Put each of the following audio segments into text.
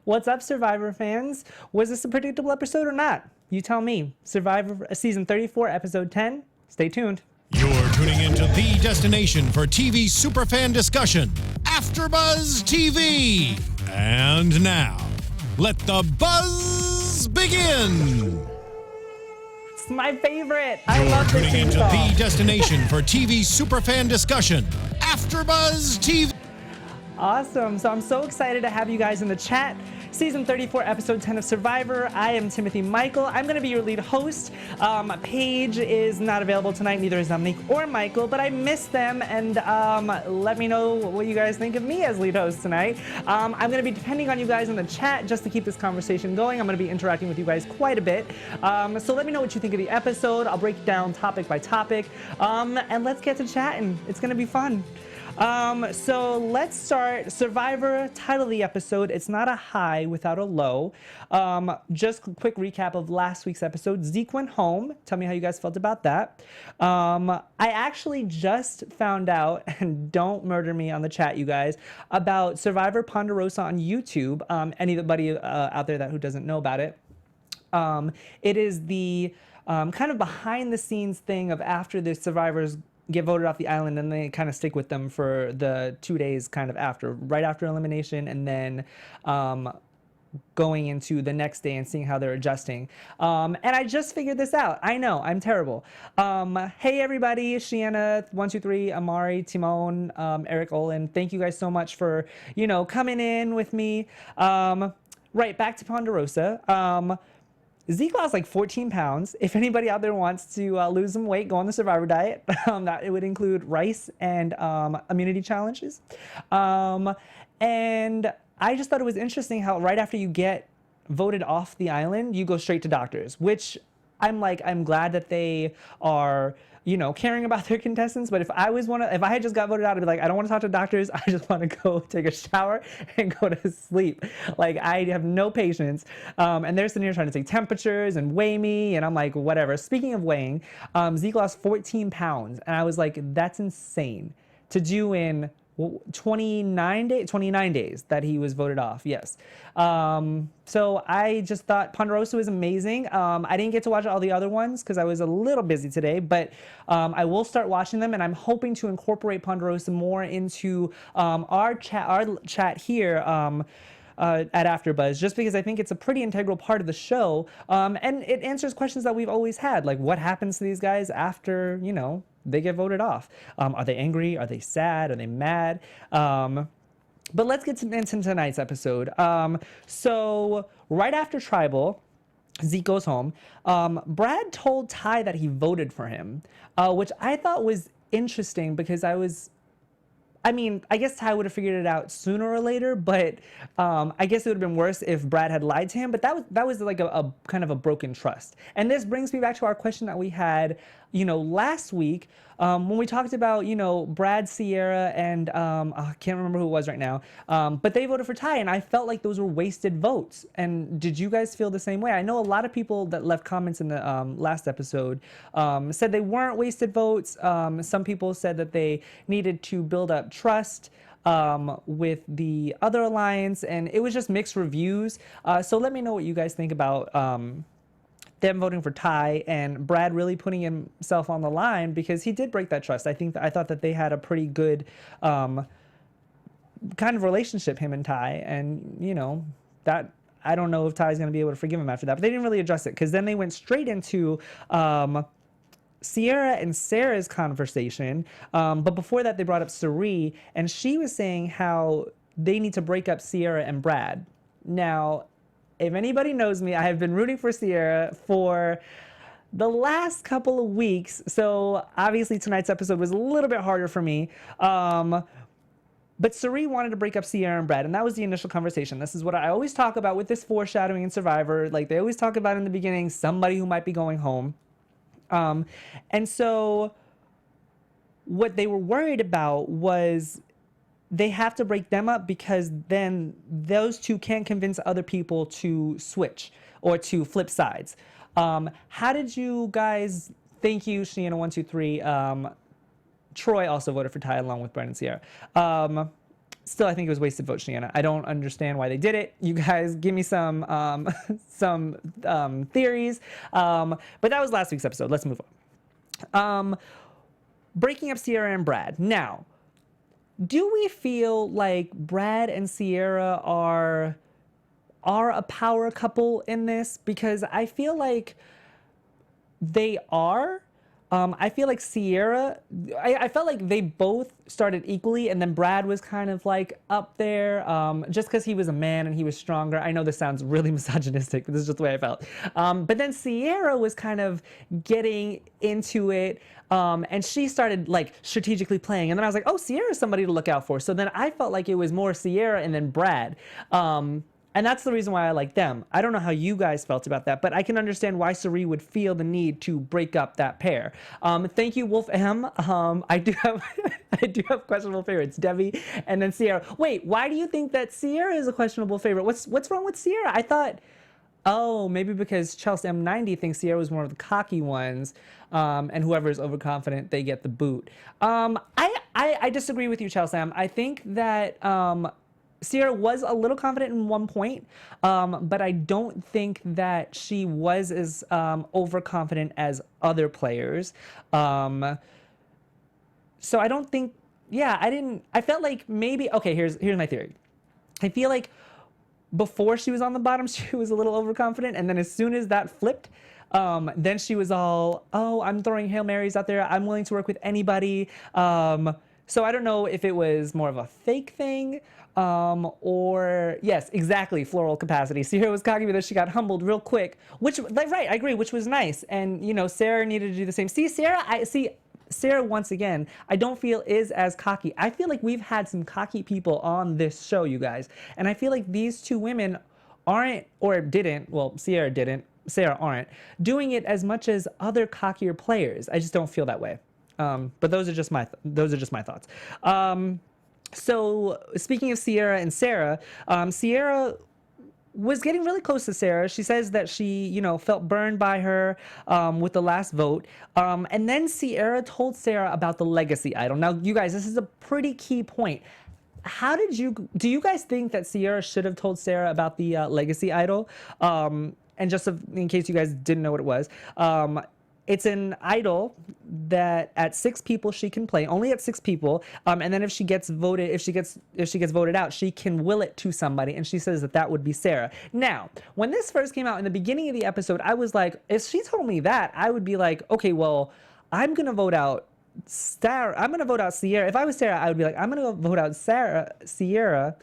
What's up, Survivor fans? Was this a predictable episode or not? You tell me. Survivor Season 34, Episode 10. Stay tuned. You're tuning into the destination for TV superfan discussion, AFTERBUZZ TV. And now, let the buzz begin. It's my favorite. I love this You're tuning into song. the destination for TV superfan discussion, AFTERBUZZ TV. Awesome. So I'm so excited to have you guys in the chat. Season 34, Episode 10 of Survivor. I am Timothy Michael. I'm going to be your lead host. Paige is not available tonight. Neither is Dominique or Michael, but I miss them. And let me know what you guys think of me as lead host tonight. I'm going to be depending on you guys in the chat just to keep this conversation going. I'm going to be interacting with you guys quite a bit. So let me know what you think of the episode. I'll break it down topic by topic. And let's get to chatting. It's going to be fun. So let's start. Survivor, title of the episode, it's not a high without a low. Just a quick recap of last week's episode. Zeke went home. Tell me how you guys felt about that. I actually just found out, and don't murder me on the chat, you guys, about Survivor Ponderosa on YouTube. Anybody out there who doesn't know about it. It is the kind of behind the scenes thing of after the survivors get voted off the island, and they kind of stick with them for the 2 days kind of after, right after elimination, and then going into the next day and seeing how they're adjusting. And I just figured this out. I know, I'm terrible. Hey everybody, Shiana123, Amari, Timon, Eric Olin, thank you guys so much for, coming in with me. Right, back to Ponderosa. Zeke lost like 14 pounds. If anybody out there wants to lose some weight, go on the Survivor diet. That it would include rice and immunity challenges. And I just thought it was interesting how right after you get voted off the island, you go straight to doctors, which I'm glad that they are, caring about their contestants. But if I had just got voted out, I'd be like, I don't want to talk to doctors. I just want to go take a shower and go to sleep. Like, I have no patience. And they're sitting here trying to take temperatures and weigh me. And I'm like, whatever. Speaking of weighing, Zeke lost 14 pounds. And I was like, that's insane to do in 29 days that he was voted off. Yes. So I just thought Ponderosa was amazing. I didn't get to watch all the other ones because I was a little busy today, but I will start watching them, and I'm hoping to incorporate Ponderosa more into our chat here at AfterBuzz, just because I think it's a pretty integral part of the show, and it answers questions that we've always had, like what happens to these guys after, they get voted off. Are they angry? Are they sad? Are they mad? But let's get into tonight's episode. So right after Tribal, Zeke goes home. Brad told Ty that he voted for him, which I thought was interesting because I guess Ty would have figured it out sooner or later, but I guess it would have been worse if Brad had lied to him. But that was like a kind of a broken trust. And this brings me back to our question that we had, last week when we talked about, Brad, Sierra, and I can't remember who it was right now, but they voted for Ty, and I felt like those were wasted votes. And did you guys feel the same way? I know a lot of people that left comments in the last episode said they weren't wasted votes. Some people said that they needed to build up trust with the other alliance, and it was just mixed reviews. So let me know what you guys think about them voting for Ty and Brad really putting himself on the line, because he did break that trust. I thought that they had a pretty good kind of relationship, him and Ty, and that I don't know if Ty's going to be able to forgive him after that, but they didn't really address it, because then they went straight into Sierra and Sarah's conversation, but before that they brought up Sari, and she was saying how they need to break up Sierra and Brad. Now, if anybody knows me, I have been rooting for Sierra for the last couple of weeks, so obviously tonight's episode was a little bit harder for me. But Sari wanted to break up Sierra and Brad, and that was the initial conversation. This is what I always talk about with this foreshadowing in Survivor. Like, they always talk about in the beginning, somebody who might be going home. And so what they were worried about was they have to break them up, because then those two can't convince other people to switch or to flip sides. How did you guys, thank you, Shiana123, Troy also voted for Ty along with Brad and Sierra. still, I think it was wasted vote, Shiana. I don't understand why they did it. You guys give me some theories. But that was last week's episode. Let's move on. Breaking up Sierra and Brad. Now, do we feel like Brad and Sierra are a power couple in this? Because I feel like they are. I feel like Sierra, I felt like they both started equally, and then Brad was kind of like up there just because he was a man and he was stronger. I know this sounds really misogynistic, but this is just the way I felt. But then Sierra was kind of getting into it, and she started like strategically playing. And then I was like, oh, Sierra's somebody to look out for. So then I felt like it was more Sierra and then Brad. And that's the reason why I like them. I don't know how you guys felt about that, but I can understand why Cirie would feel the need to break up that pair. Thank you, Wolf M. I do have questionable favorites, Debbie and then Sierra. Wait, why do you think that Sierra is a questionable favorite? What's wrong with Sierra? I thought, oh, maybe because Chelsea M90 thinks Sierra was one of the cocky ones, and whoever is overconfident, they get the boot. I disagree with you, Chelsea M. I think that Sierra was a little confident in one point, but I don't think that she was as overconfident as other players. So I don't think, I felt like maybe, okay, here's my theory. I feel like before she was on the bottom, she was a little overconfident, and then as soon as that flipped, then she was all, oh, I'm throwing Hail Marys out there. I'm willing to work with anybody. So I don't know if it was more of a fake thing, or yes, exactly, floral capacity. Sierra was cocky because she got humbled real quick, which, like, right, I agree, which was nice. And, you know, Sarah needed to do the same. Sarah, once again, I don't feel is as cocky. I feel like we've had some cocky people on this show, you guys. And I feel like these two women aren't, or didn't, well, Sierra didn't, Sarah aren't, doing it as much as other cockier players. I just don't feel that way. But those are just my thoughts. So speaking of Sierra and Sarah, Sierra was getting really close to Sarah. She says that she, you know, felt burned by her with the last vote. And then Sierra told Sarah about the legacy idol. Now, you guys, this is a pretty key point. Do you guys think that Sierra should have told Sarah about the legacy idol? And just in case you guys didn't know what it was, it's an idol that at 6 people she can play, only at 6 people. And then if she gets voted out, she can will it to somebody. And she says that would be Sarah. Now, when this first came out in the beginning of the episode, I was like, if she told me that, I would be like, okay, well, I'm gonna vote out Sierra. If I was Sarah, I would be like, I'm gonna vote out Sierra,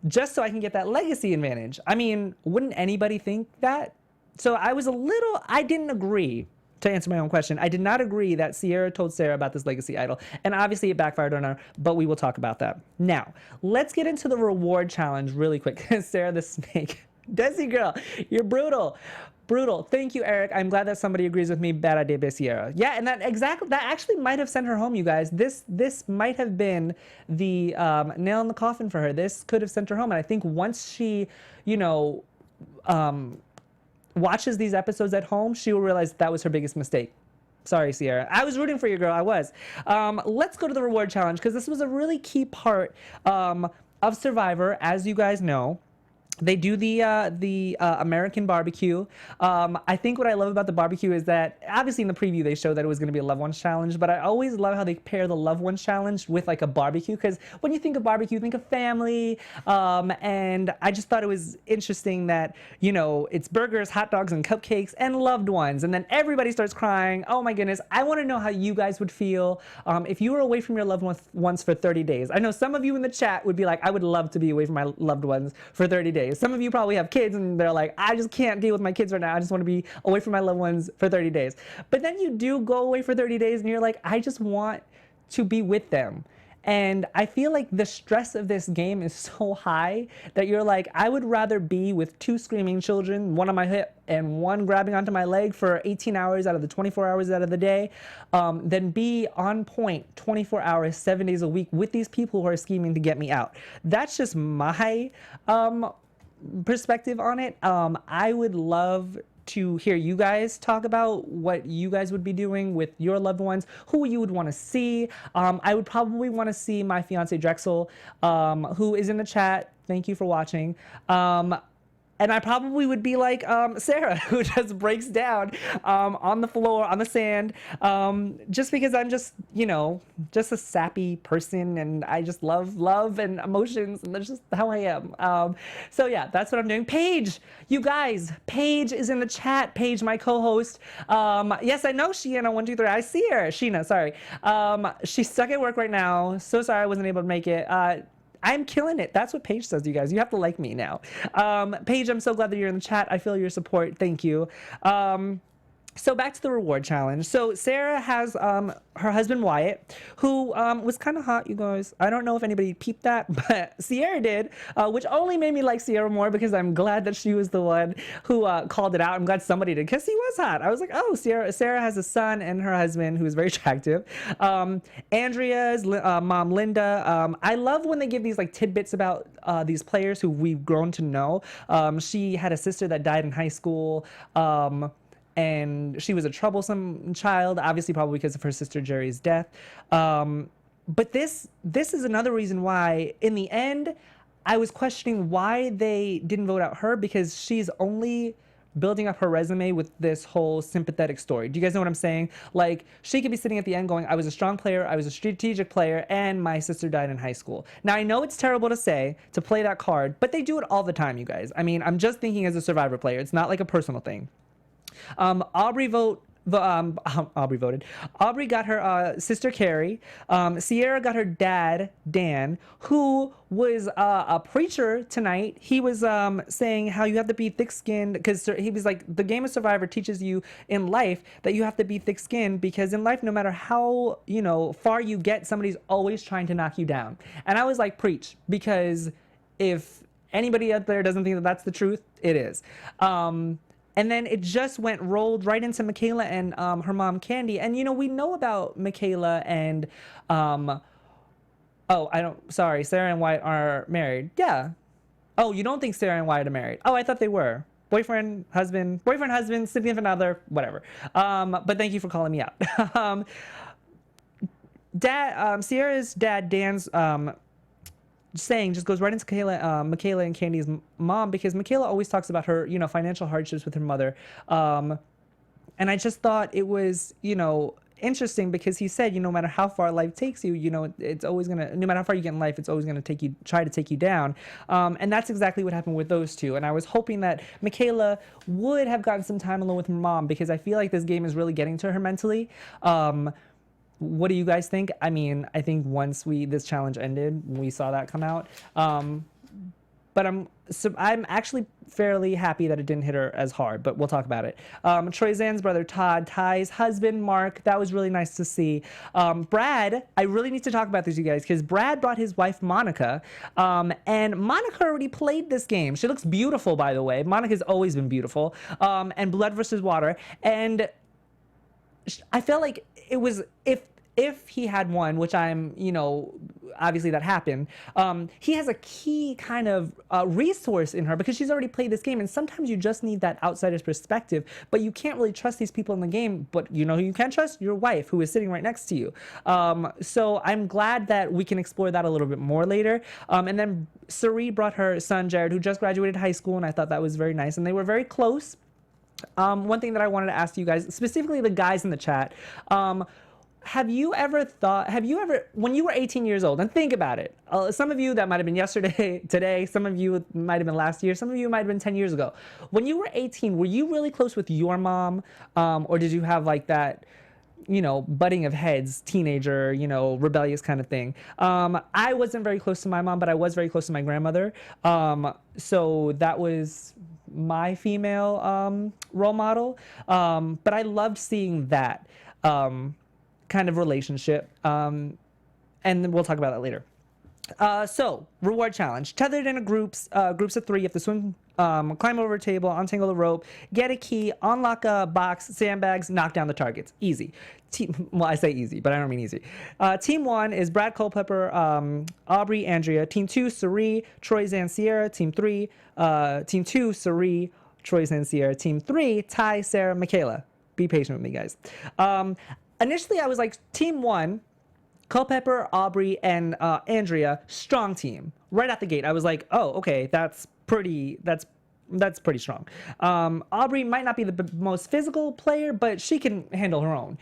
just so I can get that legacy advantage. I mean, wouldn't anybody think that? So I didn't agree. To answer my own question, I did not agree that Sierra told Sarah about this legacy idol. And obviously it backfired on her, but we will talk about that. Now, let's get into the reward challenge really quick. Sarah the Snake. Desi girl, you're brutal. Brutal. Thank you, Eric. I'm glad that somebody agrees with me. Bad idea by Sierra. Yeah, and that actually might have sent her home, you guys. This might have been the nail in the coffin for her. This could have sent her home. And I think once she, you know, watches these episodes at home, she will realize that was her biggest mistake. Sorry, Sierra. I was rooting for you, girl. I was. Let's go to the reward challenge, because this was a really key part of Survivor, as you guys know. They do the American barbecue. I think what I love about the barbecue is that, obviously in the preview they showed that it was going to be a loved ones challenge, but I always love how they pair the loved ones challenge with like a barbecue, because when you think of barbecue, think of family, and I just thought it was interesting that, you know, it's burgers, hot dogs, and cupcakes, and loved ones, and then everybody starts crying. Oh my goodness. I want to know how you guys would feel if you were away from your loved ones for 30 days. I know some of you in the chat would be like, I would love to be away from my loved ones for 30 days. Some of you probably have kids and they're like, I just can't deal with my kids right now. I just want to be away from my loved ones for 30 days. But then you do go away for 30 days and you're like, I just want to be with them. And I feel like the stress of this game is so high that you're like, I would rather be with 2 screaming children, one on my hip and one grabbing onto my leg for 18 hours out of the 24 hours out of the day, than be on point 24 hours, 7 days a week with these people who are scheming to get me out. That's just my perspective on it. I would love to hear you guys talk about what you guys would be doing with your loved ones, who you would want to see. I would probably want to see my fiance Drexel, who is in the chat. Thank you for watching. And I probably would be like Sarah, who just breaks down on the floor, on the sand, just because I'm just, you know, just a sappy person, and I just love and emotions, and that's just how I am. So yeah, that's what I'm doing. Paige, you guys, Paige is in the chat. Paige, my co-host. Yes, I know Sheena123. I see her. Sheena, sorry. She's stuck at work right now. So sorry I wasn't able to make it. I'm killing it. That's what Paige says, you guys. You have to like me now. Paige, I'm so glad that you're in the chat. I feel your support. Thank you. So back to the reward challenge. So Sarah has her husband Wyatt, who was kind of hot, you guys. I don't know if anybody peeped that, but Sierra did, which only made me like Sierra more because I'm glad that she was the one who called it out. I'm glad somebody did, because he was hot. I was like, oh, Sarah has a son and her husband who is very attractive. Andrea's mom, Linda. I love when they give these like tidbits about these players who we've grown to know. She had a sister that died in high school. And she was a troublesome child, obviously probably because of her sister Jerry's death. But this is another reason why, in the end, I was questioning why they didn't vote out her, because she's only building up her resume with this whole sympathetic story. Do you guys know what I'm saying? Like, she could be sitting at the end going, I was a strong player, I was a strategic player, and my sister died in high school. Now, I know it's terrible to say, to play that card, but they do it all the time, you guys. I mean, I'm just thinking as a Survivor player. It's not like a personal thing. Aubrey voted. Aubrey got her sister Carrie. Sierra got her dad Dan, who was a preacher tonight. He was saying how you have to be thick-skinned, because he was like, the game of Survivor teaches you in life that you have to be thick-skinned, because in life, no matter how, you know, far you get, somebody's always trying to knock you down. And I was like, preach, because if anybody out there doesn't think that that's the truth, it is. And then it just rolled right into Michaela and her mom, Candy. And, you know, we know about Michaela and, Sarah and Wyatt are married. Yeah. Oh, you don't think Sarah and Wyatt are married? Oh, I thought they were. Boyfriend, husband, significant other, whatever. But thank you for calling me out. Sierra's dad, Dan's, saying just goes right into Michaela and Candy's mom, because Michaela always talks about her, you know, financial hardships with her mother. And I just thought it was, you know, interesting, because he said, you know, no matter how far life takes you, you know, it's always gonna, no matter how far you get in life, it's always gonna try to take you down. And that's exactly what happened with those two. And I was hoping that Michaela would have gotten some time alone with her mom, because I feel like this game is really getting to her mentally. What do you guys think? I mean, I think once this challenge ended, we saw that come out. But I'm actually fairly happy that it didn't hit her as hard, but we'll talk about it. Troy Zan's brother Todd, Ty's husband Mark, that was really nice to see. Brad, I really need to talk about this, you guys, because Brad brought his wife Monica, and Monica already played this game. She looks beautiful, by the way. Monica's always been beautiful. And Blood versus Water, and I felt like it was, if he had won, which I'm, you know, obviously that happened, he has a key kind of resource in her, because she's already played this game, and sometimes you just need that outsider's perspective, but you can't really trust these people in the game. But you know who you can trust? Your wife, who is sitting right next to you. So I'm glad that we can explore that a little bit more later. And then Sari brought her son Jared, who just graduated high school, and I thought that was very nice, and they were very close. One thing that I wanted to ask you guys, specifically the guys in the chat, have you ever, when you were 18 years old, and think about it, some of you that might have been yesterday, today, some of you might have been last year, some of you might have been 10 years ago. When you were 18, were you really close with your mom? Or did you have like that, you know, butting of heads, teenager, you know, rebellious kind of thing? I wasn't very close to my mom, but I was very close to my grandmother. So that was my female role model. But I loved seeing that kind of relationship. And then we'll talk about that later. So, reward challenge. Tethered in groups of 3. You have to swim, climb over a table, untangle a rope, get a key, unlock a box, sandbags, knock down the targets. Easy. Well, I say easy, but I don't mean easy. Team 1 is Brad Culpepper, Aubrey, Andrea. Team 2, Sari, Troy, Zan, Sierra. Team 3, Team 2, Sari, Troy and Sierra. Team 3, Ty, Sarah, Michaela. Be patient with me, guys. Initially, I was like, Team 1, Culpepper, Aubrey, and Andrea, strong team. Right out the gate, I was like, oh, okay, that's pretty strong. Aubrey might not be the most physical player, but she can handle her own.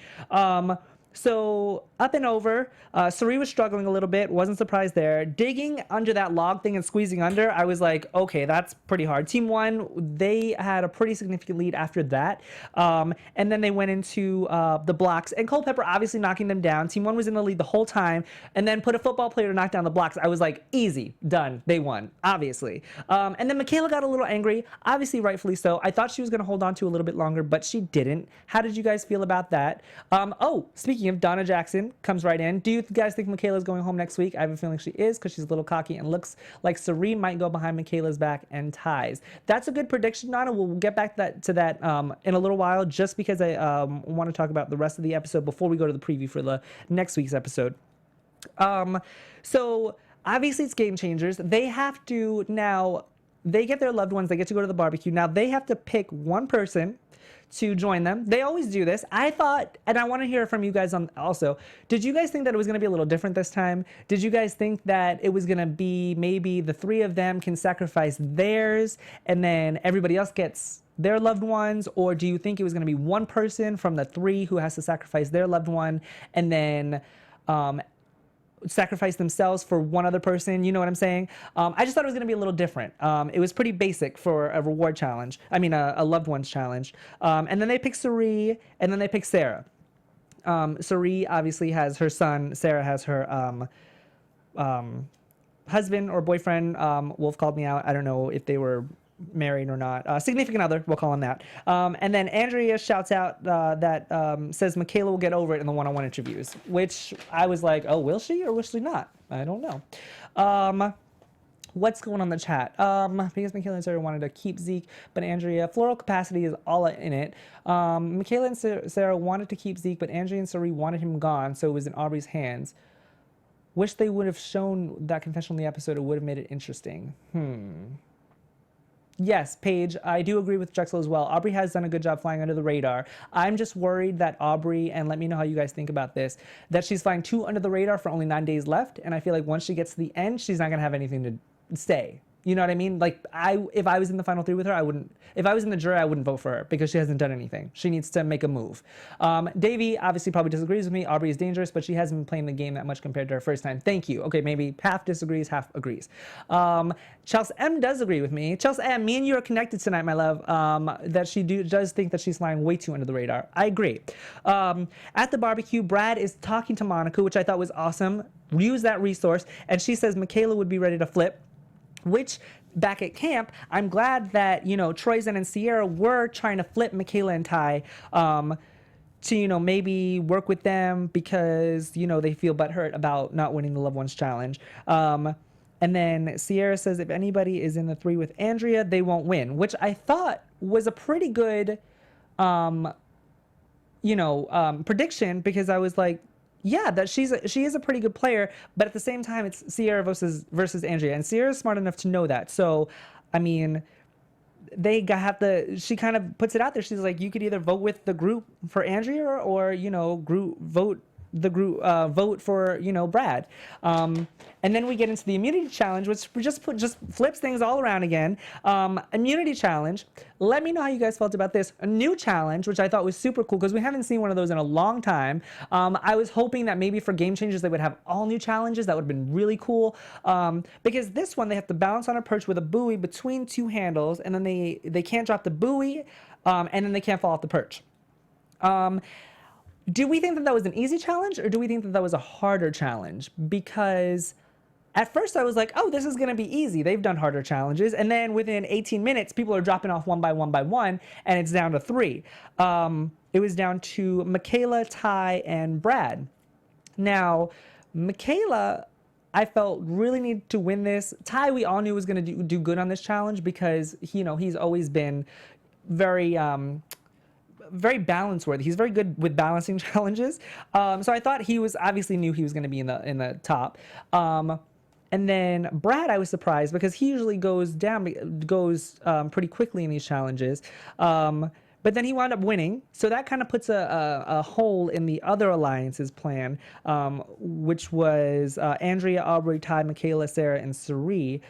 So up and over, Sari was struggling a little bit, wasn't surprised there. Digging under that log thing and squeezing under, I was like, okay, that's pretty hard. Team 1, they had a pretty significant lead after that. And then they went into the blocks, and Culpepper obviously knocking them down. Team 1 was in the lead the whole time, and then put a football player to knock down the blocks. I was like, easy, done, they won, obviously. And then Michaela got a little angry, obviously rightfully so. I thought she was gonna hold on to a little bit longer, but she didn't. How did you guys feel about that? Oh, speaking of, Donna Jackson comes right in. Do you guys think Michaela's going home next week? I have a feeling she is, because she's a little cocky and looks like Serene might go behind Michaela's back and ties. That's a good prediction, Donna. We'll get back to that in a little while, just because I want to talk about the rest of the episode before we go to the preview for the next week's episode. So obviously it's Game Changers. They have to now, they get their loved ones, they get to go to the barbecue. Now they have to pick one person to join them. They always do this. I thought, and I want to hear from you guys on also, did you guys think that it was going to be a little different this time? Did you guys think that it was going to be maybe the 3 of them can sacrifice theirs and then everybody else gets their loved ones? Or do you think it was going to be one person from the 3 who has to sacrifice their loved one and then sacrifice themselves for one other person? You know what I'm saying? I just thought it was going to be a little different. It was pretty basic for a reward challenge. I mean, a loved ones challenge. And then they pick Sari, and then they pick Sarah. Sari obviously has her son. Sarah has her husband or boyfriend. Wolf called me out. I don't know if they were married or not. Significant other, we'll call him that. And then Andrea shouts out that says Michaela will get over it in the one-on-one interviews, which I was like, oh, will she or will she not? I don't know. What's going on in the chat? Because Michaela and Sarah wanted to keep Zeke, but Andrea, floral capacity is all in it. Michaela and Sarah wanted to keep Zeke, but Andrea and Sari wanted him gone, so it was in Aubrey's hands. Wish they would have shown that confession in the episode. It would have made it interesting. Yes, Paige, I do agree with Drexel as well. Aubrey has done a good job flying under the radar. I'm just worried that Aubrey, and let me know how you guys think about this, that she's flying too under the radar for only 9 days left, and I feel like once she gets to the end, she's not going to have anything to say. You know what I mean? Like, if I was in the final 3 with her, I wouldn't. If I was in the jury, I wouldn't vote for her because she hasn't done anything. She needs to make a move. Davey obviously probably disagrees with me. Aubrey is dangerous, but she hasn't been playing the game that much compared to her first time. Thank you. Okay, maybe half disagrees, half agrees. Chelsea M does agree with me. Chelsea M, me and you are connected tonight, my love. That she does think that she's flying way too under the radar. I agree. At the barbecue, Brad is talking to Monica, which I thought was awesome. Use that resource, and she says Michaela would be ready to flip. Which, back at camp, I'm glad that, you know, Troyzen and Sierra were trying to flip Michaela and Ty to, you know, maybe work with them because, you know, they feel butthurt about not winning the Loved Ones Challenge. And then Sierra says if anybody is in the 3 with Andrea, they won't win, which I thought was a pretty good, prediction, because I was like, yeah, that she is a pretty good player, but at the same time, it's Sierra versus Andrea, and Sierra's smart enough to know that. So, I mean, she kind of puts it out there. She's like, you could either vote with the group for Andrea, or you know, vote for, you know, Brad. And then we get into the immunity challenge, which just flips things all around again. Immunity challenge. Let me know how you guys felt about this. A new challenge, which I thought was super cool because we haven't seen one of those in a long time. I was hoping that maybe for Game Changers they would have all new challenges. That would have been really cool. Because this one they have to balance on a perch with a buoy between 2 handles, and then they can't drop the buoy, and then they can't fall off the perch. Do we think that was an easy challenge, or do we think that was a harder challenge? Because at first I was like, oh, this is going to be easy. They've done harder challenges. And then within 18 minutes, people are dropping off one by one, and it's down to 3. It was down to Michaela, Ty, and Brad. Now, Michaela, I felt really needed to win this. Ty, we all knew was going to do good on this challenge because, you know, he's always been very balance worthy. He's very good with balancing challenges. So I thought he was obviously knew he was going to be in the top. And then Brad, I was surprised because he usually goes pretty quickly in these challenges. But then he wound up winning. So that kind of puts a hole in the other alliance's plan, which was Andrea, Aubrey, Ty, Michaela, Sarah, and Cirie,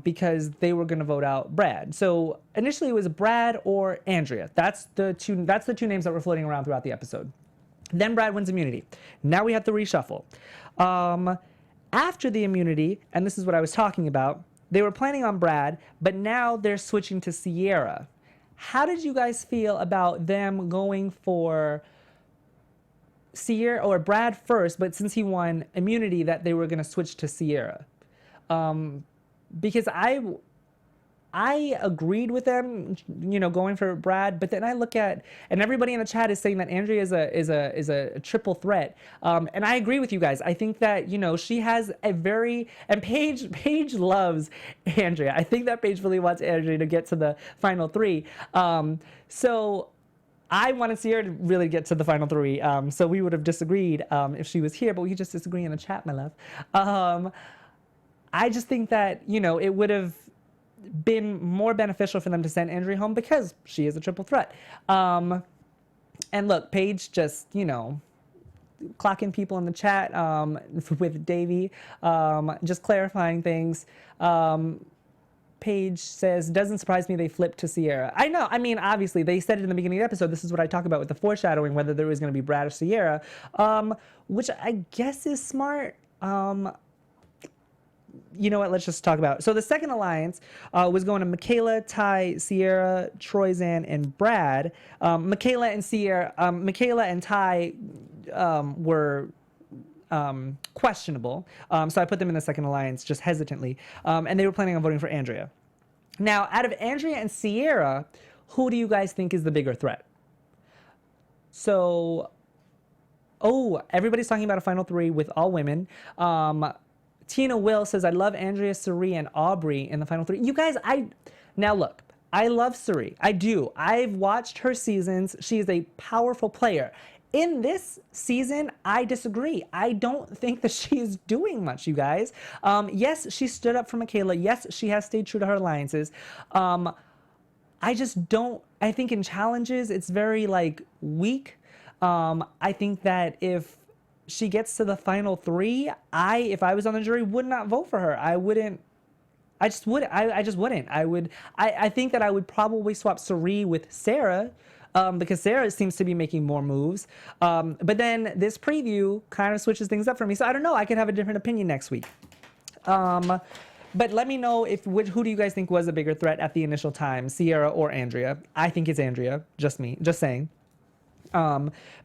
because they were going to vote out Brad. So initially it was Brad or Andrea. That's the two names that were floating around throughout the episode. Then Brad wins immunity. Now we have to reshuffle. After the immunity, and this is what I was talking about, they were planning on Brad, but now they're switching to Sierra. How did you guys feel about them going for Sierra or Brad first, but since he won immunity, that they were going to switch to Sierra? Because I agreed with them, going for Brad, but then I look at, and everybody in the chat is saying that Andrea is a triple threat, and I agree with you guys. I think that she has and Paige loves Andrea. I think that Paige really wants Andrea to get to the final three. So I wanted Sierra to really get to the final three. So we would have disagreed if she was here, but we could just disagree in the chat, my love. I just think that it would have been more beneficial for them to send Andrea home because she is a triple threat. And look, Paige just, clocking people in the chat with Davey, just clarifying things. Paige says, doesn't surprise me they flipped to Sierra. I know. I mean, obviously, they said it in the beginning of the episode. This is what I talk about with the foreshadowing, whether there was going to be Brad or Sierra, which I guess is smart. You know what? Let's just talk about it. So the second alliance was going to Michaela, Ty, Sierra, Troyzan, and Brad. Michaela and Ty were questionable. So I put them in the second alliance just hesitantly. And they were planning on voting for Andrea. Now, out of Andrea and Sierra, who do you guys think is the bigger threat? So, everybody's talking about a final three with all women. Tina Will says, I love Andrea, Cirie, and Aubrey in the final three. You guys, now look, I love Cirie. I do. I've watched her seasons. She is a powerful player. In this season, I disagree. I don't think that she is doing much, you guys. Yes, she stood up for Michaela. Yes, she has stayed true to her alliances. I just don't, I think in challenges, it's very weak. I think that if she gets to the final three, if I was on the jury, would not vote for her. I just wouldn't. I think that I would probably swap Cirie with Sarah, because Sarah seems to be making more moves. But then this preview kind of switches things up for me. So I don't know. I could have a different opinion next week. But let me know who do you guys think was a bigger threat at the initial time, Sierra or Andrea? I think it's Andrea. Just me. Just saying.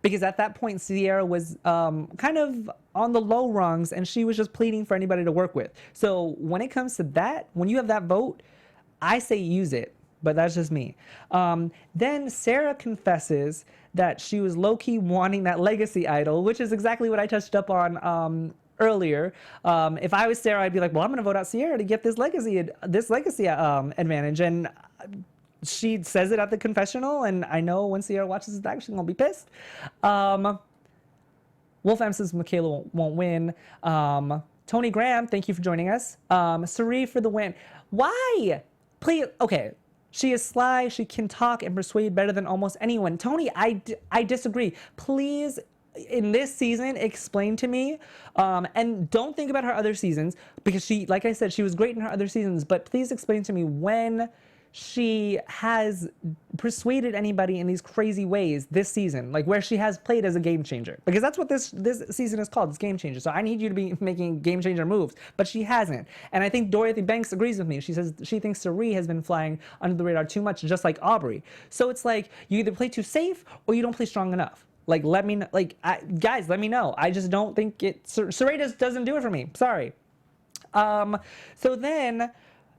Because at that point, Sierra was kind of on the low rungs, and she was just pleading for anybody to work with. So when it comes to that, when you have that vote, I say use it, but that's just me. Then Sarah confesses that she was low-key wanting that legacy idol, which is exactly what I touched up on earlier. If I was Sarah, I'd be like, well, I'm going to vote out Sierra to get this legacy advantage. And she says it at the confessional, and I know when Sierra watches it back, she's gonna be pissed. Wolfam says Michaela won't win. Tony Graham, thank you for joining us. Cirie for the win. Why? Please, okay. She is sly, she can talk and persuade better than almost anyone. Tony, I disagree. Please, in this season, explain to me, and don't think about her other seasons, because she, like I said, she was great in her other seasons, but please explain to me when she has persuaded anybody in these crazy ways this season, where she has played as a game changer, because that's what this season is called. It's game changer. So I need you to be making game changer moves, but she hasn't. And I think Dorothy Banks agrees with me. She says she thinks Cirie has been flying under the radar too much, just like Aubrey. So it's you either play too safe or you don't play strong enough. Let me know. Guys, let me know. I just don't think Cirie just doesn't do it for me. Sorry. So then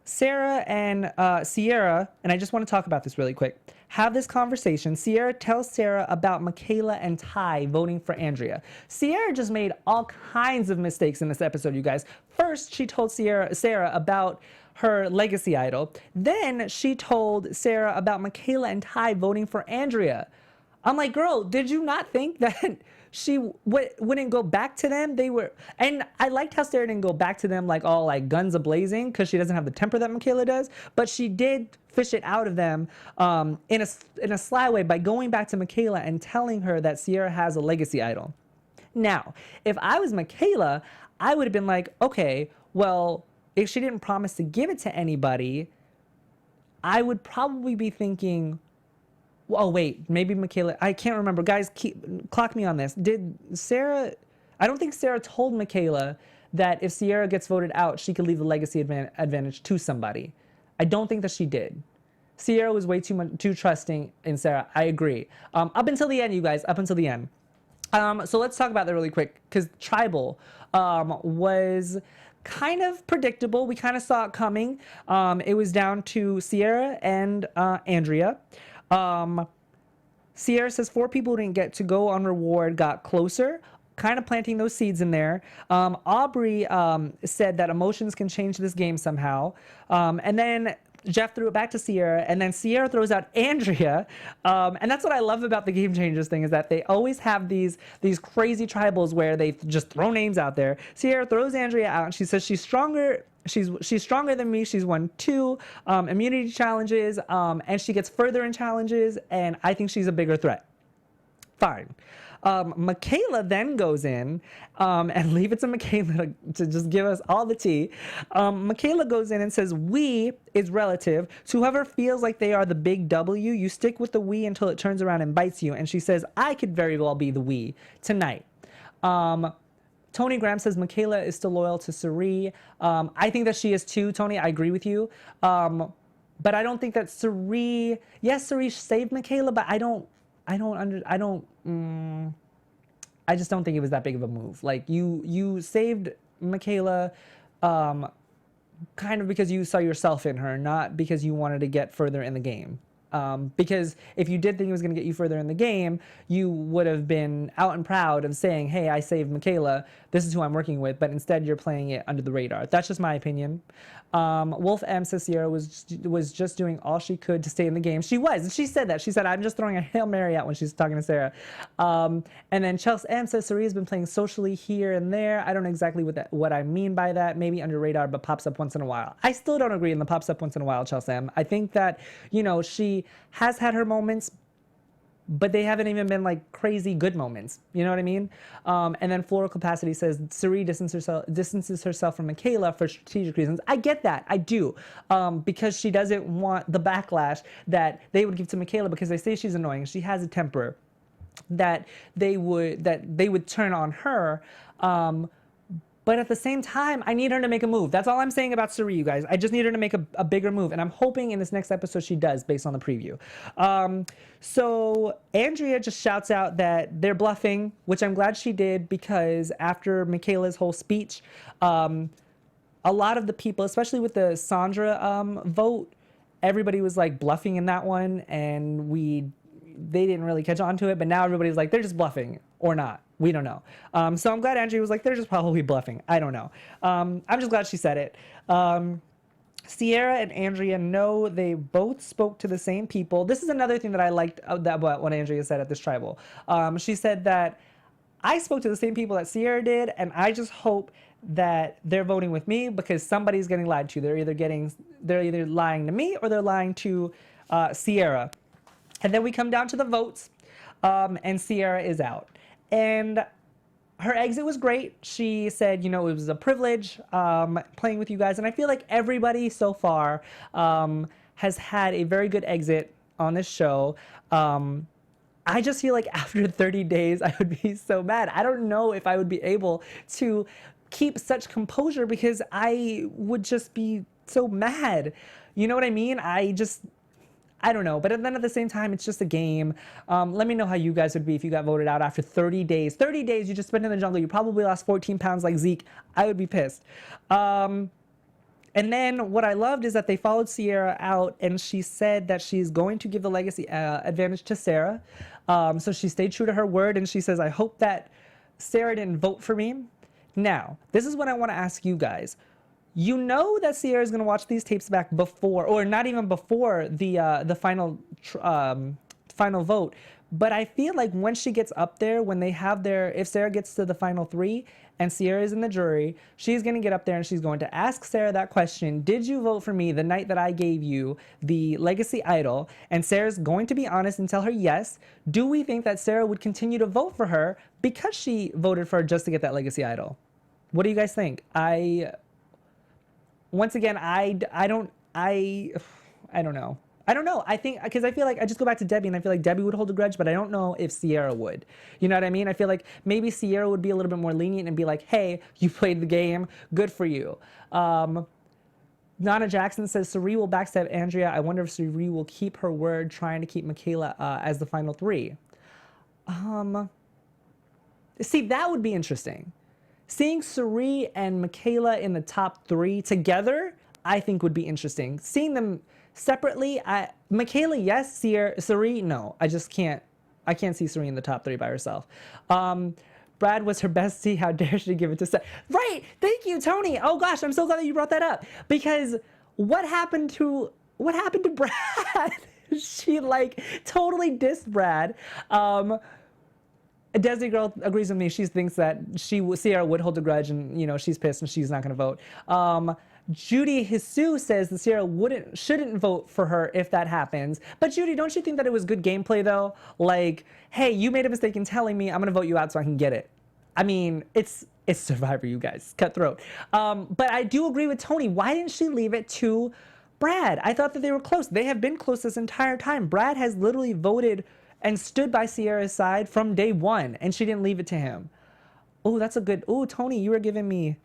Sarah and Sierra, and I just want to talk about this really quick, have this conversation. Sierra tells Sarah about Michaela and Ty voting for Andrea. Sierra just made all kinds of mistakes in this episode, you guys. First, she told Sarah about her legacy idol. Then she told Sarah about Michaela and Ty voting for Andrea. I'm like, girl, did you not think that she wouldn't go back to them? They were, and I liked how Sarah didn't go back to them like all like guns a-blazing, because she doesn't have the temper that Michaela does, but she did fish it out of them in a sly way by going back to Michaela and telling her that Sierra has a legacy idol. Now, if I was Michaela, I would have been like, okay, well, if she didn't promise to give it to anybody, I would probably be thinking, oh wait, maybe Michaela, I can't remember. Guys, clock me on this. Did Sarah, I don't think Sarah told Michaela that if Sierra gets voted out, she could leave the legacy advantage to somebody. I don't think that she did. Sierra was way too trusting in Sarah. I agree. Up until the end, you guys, up until the end. So let's talk about that really quick, because Tribal was kind of predictable. We kind of saw it coming. It was down to Sierra and Andrea. Sierra says 4 people who didn't get to go on reward got closer, kind of planting those seeds in there. Aubrey said that emotions can change this game somehow. And then Jeff threw it back to Sierra, and then Sierra throws out Andrea. And that's what I love about the Game Changers thing, is that they always have these crazy tribals where they just throw names out there. Sierra throws Andrea out, and she says she's stronger. She's stronger than me. She's won 2 immunity challenges, and she gets further in challenges, and I think she's a bigger threat. Fine. Michaela then goes in, and leave it to Michaela to just give us all the tea. Michaela goes in and says, we is relative. To whoever feels like they are the big W, you stick with the we until it turns around and bites you. And she says, I could very well be the we tonight. Tony Graham says Michaela is still loyal to Cirie. I think that she is too, Tony. I agree with you. But I don't think that Cirie, yes, Cirie saved Michaela, but I just don't think it was that big of a move. Like, you saved Michaela kind of because you saw yourself in her, not because you wanted to get further in the game. Because if you did think it was going to get you further in the game, you would have been out and proud of saying, hey, I saved Michaela, this is who I'm working with, but instead you're playing it under the radar. That's just my opinion. Wolf M says Sierra was just doing all she could to stay in the game. She was, and she said that. She said, I'm just throwing a Hail Mary out when she's talking to Sarah. And then Chelsea M says Ciri's been playing socially here and there. I don't know exactly what I mean by that. Maybe under radar, but pops up once in a while. I still don't agree in the pops up once in a while, Chelsea M. I think that, she has had her moments, but they haven't even been like crazy good moments. You know what I mean? And then Floral Capacity says Cirie distances herself from Michaela for strategic reasons. I get that. I do. Because she doesn't want the backlash that they would give to Michaela, because they say she's annoying. She has a temper that they would turn on her. But at the same time, I need her to make a move. That's all I'm saying about Cirie, you guys. I just need her to make a bigger move. And I'm hoping in this next episode she does, based on the preview. So Andrea just shouts out that they're bluffing, which I'm glad she did, because after Michaela's whole speech, a lot of the people, especially with the Sandra vote, everybody was like bluffing in that one. And they didn't really catch on to it. But now everybody's like, they're just bluffing or not. We don't know. So I'm glad Andrea was like, they're just probably bluffing. I don't know. I'm just glad she said it. Sierra and Andrea know they both spoke to the same people. This is another thing that I liked about what Andrea said at this tribal. She said that I spoke to the same people that Sierra did, and I just hope that they're voting with me, because somebody's getting lied to. They're either lying to me or they're lying to Sierra. And then we come down to the votes, and Sierra is out. And her exit was great. She said, it was a privilege playing with you guys. And I feel like everybody so far has had a very good exit on this show. I just feel like after 30 days, I would be so mad. I don't know if I would be able to keep such composure, because I would just be so mad. You know what I mean? I don't know, but then at the same time, it's just a game. Let me know how you guys would be if you got voted out after 30 days. 30 days you just spent in the jungle. You probably lost 14 pounds like Zeke. I would be pissed. And then what I loved is that they followed Sierra out, and she said that she's going to give the legacy advantage to Sarah. So she stayed true to her word, and she says, I hope that Sarah didn't vote for me. Now, this is what I want to ask you guys. You know that Sierra is going to watch these tapes back before, or not even before, the final final vote. But I feel like when she gets up there, when they have their, if Sarah gets to the final 3 and Sierra is in the jury, she's going to get up there and she's going to ask Sarah that question: did you vote for me the night that I gave you the legacy idol? And Sarah's going to be honest and tell her yes. Do we think that Sarah would continue to vote for her because she voted for her just to get that legacy idol? What do you guys think? Once again, I don't know. I don't know. I think, because I feel like I just go back to Debbie and I feel like Debbie would hold a grudge, but I don't know if Sierra would. You know what I mean? I feel like maybe Sierra would be a little bit more lenient and be like, hey, you played the game. Good for you. Nana Jackson says, Cirie will backstab Andrea. I wonder if Cirie will keep her word trying to keep Michaela as the final 3. See, that would be interesting. Seeing Cirie and Michaela in the top 3 together, I think would be interesting. Seeing them separately, Michaela, yes. Cirie, no. I just can't. I can't see Cirie in the top 3 by herself. Brad was her bestie. How dare she give it to Sarah? Right. Thank you, Tony. Oh gosh, I'm so glad that you brought that up, because what happened to Brad? She like totally dissed Brad. Desi Girl agrees with me. She thinks that Sierra would hold a grudge, and you know she's pissed and she's not going to vote. Judy Hisu says that Sierra shouldn't vote for her if that happens. But Judy, don't you think that it was good gameplay though? Like, hey, you made a mistake in telling me, I'm gonna vote you out so I can get it. I mean, it's Survivor, you guys, cutthroat. But I do agree with Tony. Why didn't she leave it to Brad? I thought that they were close. They have been close this entire time. Brad has literally voted and stood by Sierra's side from day 1, and she didn't leave it to him. Oh, that's a good. Oh, Tony, you are giving me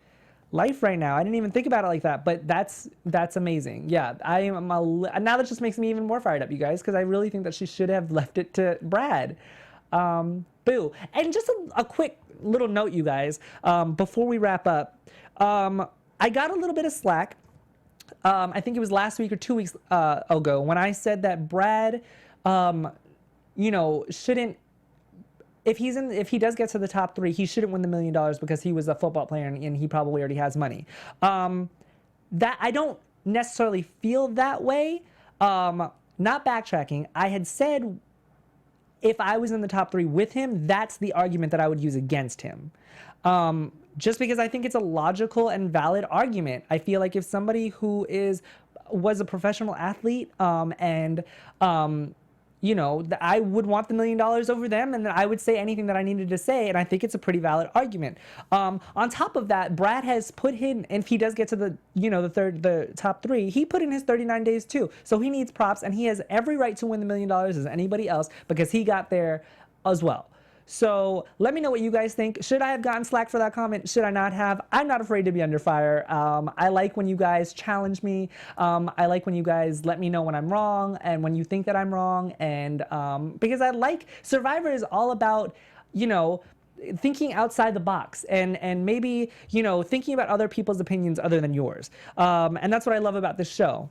life right now. I didn't even think about it like that, but that's amazing. Yeah, now that just makes me even more fired up, you guys, because I really think that she should have left it to Brad. Boo. And just a quick little note, you guys, before we wrap up. I got a little bit of slack. I think it was last week or 2 weeks ago when I said that Brad, shouldn't. If he does get to the top 3, he shouldn't win the $1 million because he was a football player and he probably already has money. That I don't necessarily feel that way. Not backtracking. I had said if I was in the top 3 with him, that's the argument that I would use against him. Just because I think it's a logical and valid argument. I feel like if somebody who was a professional athlete I would want the $1 million over them, and then I would say anything that I needed to say, and I think it's a pretty valid argument. On top of that, Brad has put in, and if he does get to the top 3, he put in his 39 days too. So he needs props, and he has every right to win the $1 million as anybody else because he got there as well. So let me know what you guys think. Should I have gotten slack for that comment? Should I not have? I'm not afraid to be under fire. I like when you guys challenge me. I like when you guys let me know when I'm wrong and when you think that I'm wrong. And because I like Survivor is all about, thinking outside the box and maybe, thinking about other people's opinions other than yours. And that's what I love about this show.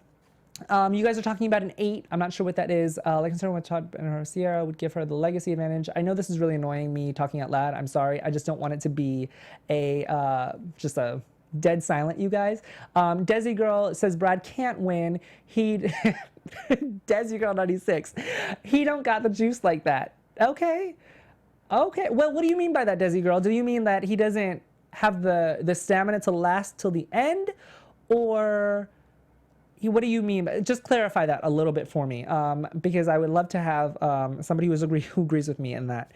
You guys are talking about an 8. I'm not sure what that is. Like concerned with Todd and Sierra would give her the legacy advantage. I know this is really annoying me talking out loud. I'm sorry. I just don't want it to be just a dead silent, you guys. Desi Girl says Brad can't win. Desi Girl 96. He don't got the juice like that. Okay. Well, what do you mean by that, Desi Girl? Do you mean that he doesn't have the stamina to last till the end, or? What do you mean? Just clarify that a little bit for me, because I would love to have somebody who agrees with me in that.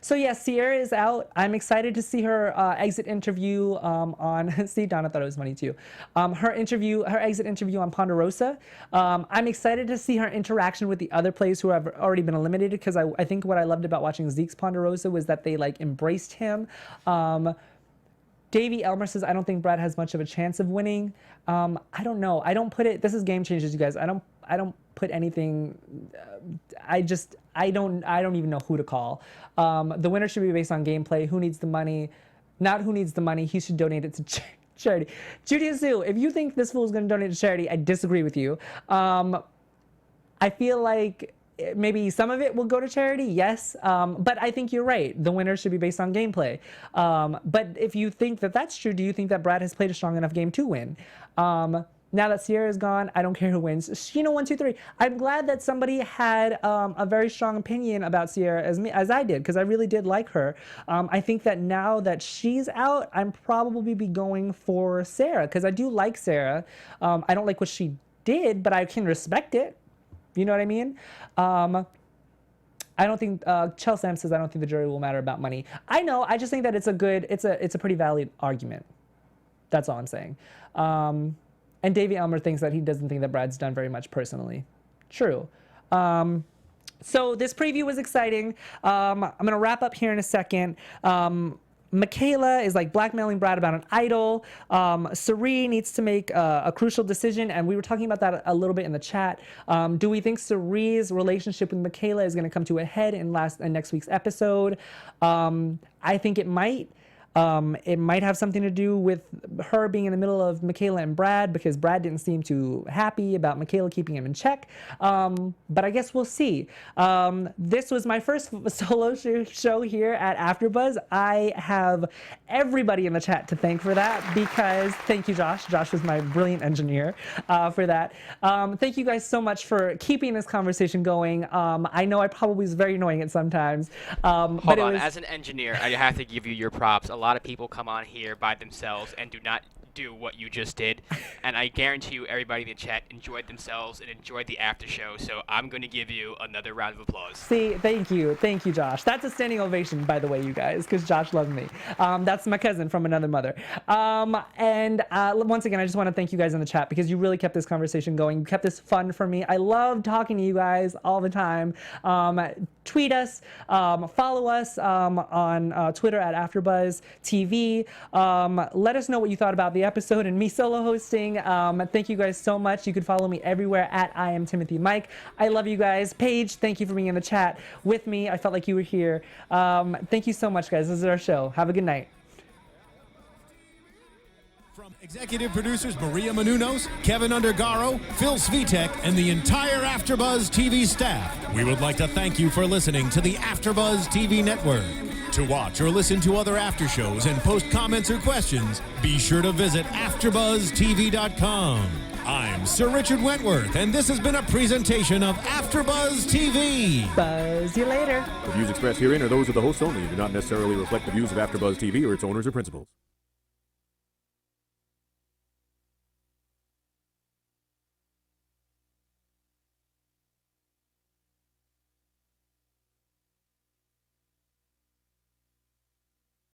So yeah, Sierra is out. I'm excited to see her exit interview on. See, Donna thought it was funny too. Her exit interview on Ponderosa. I'm excited to see her interaction with the other players who have already been eliminated, because I think what I loved about watching Zeke's Ponderosa was that they embraced him. Davey Elmer says, I don't think Brad has much of a chance of winning. I don't know. I don't put it, this is Game Changers, you guys. I don't put anything, I don't even know who to call. The winner should be based on gameplay. Who needs the money? Not who needs the money. He should donate it to charity. Judy Sue, if you think this fool is going to donate to charity, I disagree with you. I feel like maybe some of it will go to charity, yes, but I think you're right. The winner should be based on gameplay. But if you think that that's true, do you think that Brad has played a strong enough game to win? Now that Sierra is gone, I don't care who wins. Sheena123. I'm glad that somebody had a very strong opinion about Sierra as I did, because I really did like her. I think that now that she's out, I'm probably be going for Sarah, because I do like Sarah. I don't like what she did, but I can respect it. You know what I mean? I don't think Chell Sam says I don't think the jury will matter about money. I know. I just think that it's a pretty valid argument. That's all I'm saying. And Davey Elmer thinks that he doesn't think that Brad's done very much personally. True. So this preview was exciting. I'm going to wrap up here in a second. Michaela is like blackmailing Brad about an idol. Cirie needs to make a crucial decision, and we were talking about that a little bit in the chat. Do we think Cirie's relationship with Michaela is going to come to a head in next week's episode? I think it might. It might have something to do with her being in the middle of Michaela and Brad, because Brad didn't seem too happy about Michaela keeping him in check. But I guess we'll see. This was my first solo show here at AfterBuzz. I have everybody in the chat to thank for that, because thank you, Josh. Josh was my brilliant engineer for that. Thank you guys so much for keeping this conversation going. I know I probably was very annoying at sometimes. Hold on, as an engineer, I have to give you your props. A lot of people come on here by themselves and do not do what you just did, and I guarantee you everybody in the chat enjoyed themselves and enjoyed the after show, so I'm going to give you another round of applause. See, thank you, Josh. That's a standing ovation, by the way, you guys, because Josh loves me. That's my cousin from another mother. And once again, I just want to thank you guys in the chat, because you really kept this conversation going. You kept this fun for me. I love talking to you guys all the time. Tweet us, follow us on Twitter at AfterBuzz TV. Let us know what you thought about the episode and me solo hosting. Thank you guys so much. You can follow me everywhere at I am Timothy Mike. I love you guys. Paige, thank you for being in the chat with me. I felt like you were here. Thank you so much, guys. This is our show. Have a good night. From executive producers Maria Menounos, Kevin Undergaro, Phil Svitek, and the entire AfterBuzz TV staff, we would like to thank you for listening to the AfterBuzz TV network. To watch or listen to other after shows and post comments or questions, be sure to visit AfterBuzzTV.com. I'm Sir Richard Wentworth, and this has been a presentation of AfterBuzz TV. Buzz you later. The views expressed herein are those of the hosts only and do not necessarily reflect the views of AfterBuzz TV or its owners or principals.